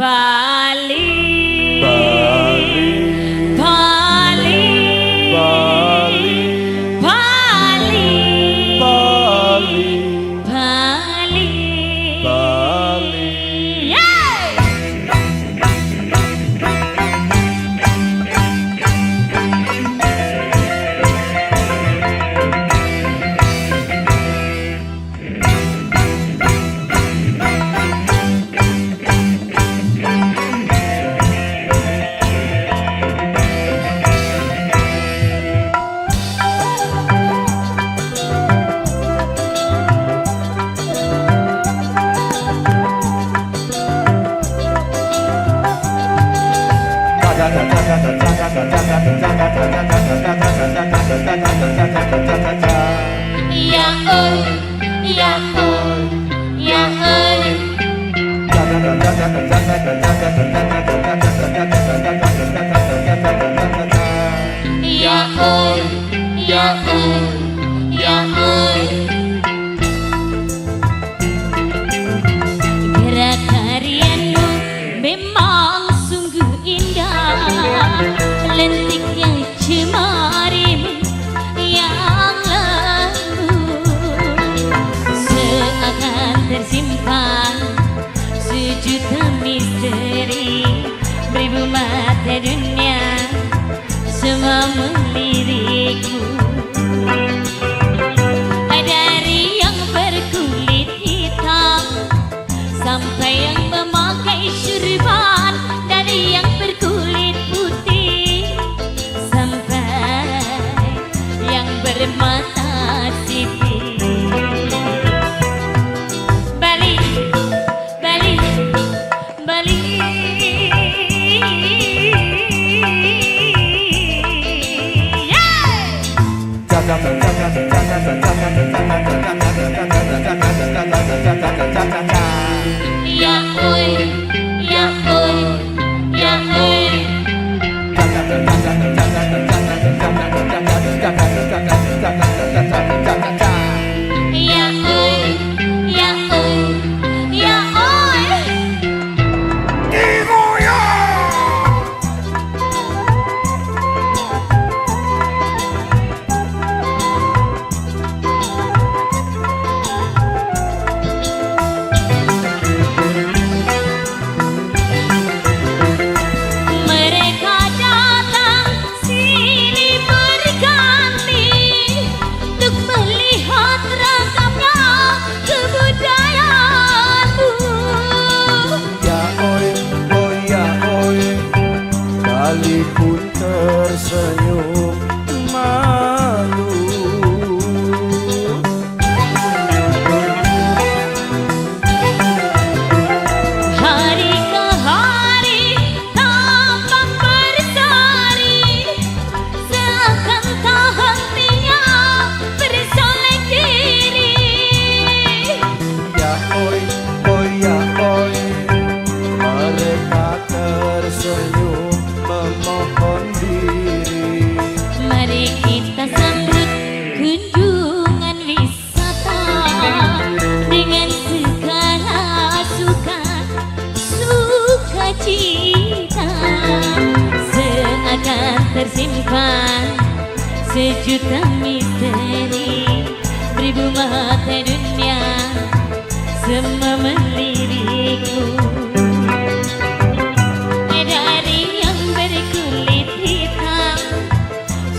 Bali, Bali, Bali, Bali, Bali, Bali, Bali, Bali. Yeay! Ya ơi, ya ơi, ya ơi, ya ơi, ya ơi, ya ơi. Gerak tarianmu memang sungguh indah, lentiknya cemarimu yang lembut seakan tersimpan sejuta misteri, beribu mata dunia semua melirikmu. Dari yang berkulit hitam sampai yang memakai syurban, dari yang berkulit putih sampai yang bermata sipit. Bali, Bali, Bali, ya ơi, ya ơi, ya ơi. Ya ơi, ya ơi, ya ơi. Mereka datang sini berganti untuk melihat ragamnya kebudayaanmu. Ya oi, oh ya oi, Bali pun tersenyum malu. Hari ke hari tampak bersari, seakan tak hentinya bersolek diri. Ya oi, oh ya oi, mereka tersenyum memohon diri. Mari kita sambut kunjungan wisata dengan segala sukacita, seakan tersimpan sejuta misteri, beribu mata dunia semua melirikmu. Dari yang berkulit hitam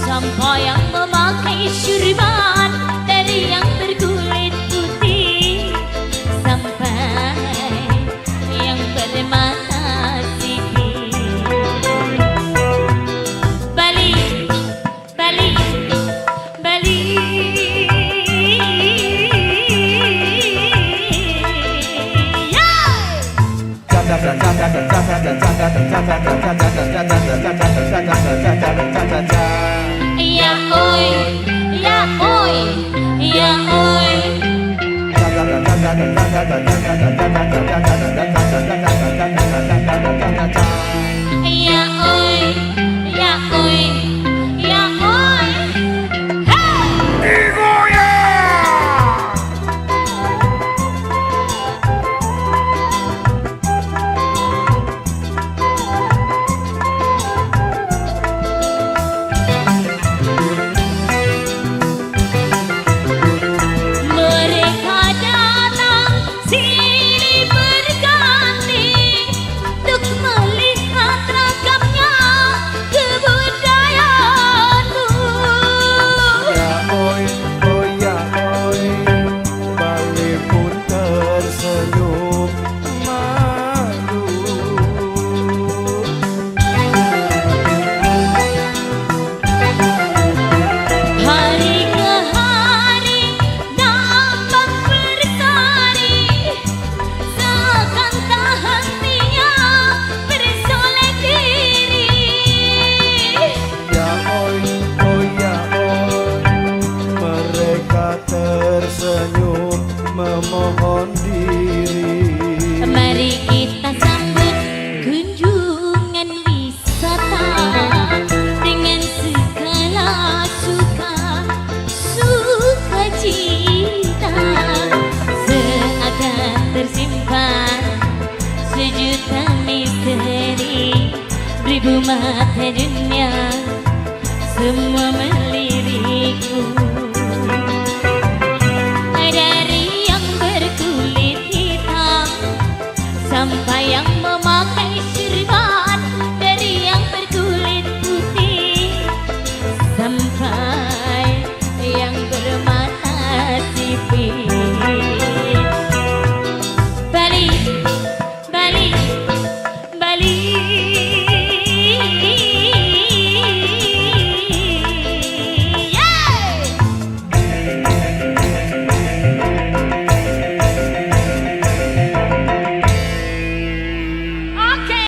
sampai yang memakai syurban, dari yang berkulit putih sampai yang bermata sipit. Bali, Bali, Bali, ya oi, ya oi, ya oi. Ya oi, ya oi, ya oi. Hey! berjuta misteri, beribu mata dunia, semua melirikku. Dari yang berkulit hitam sampai yang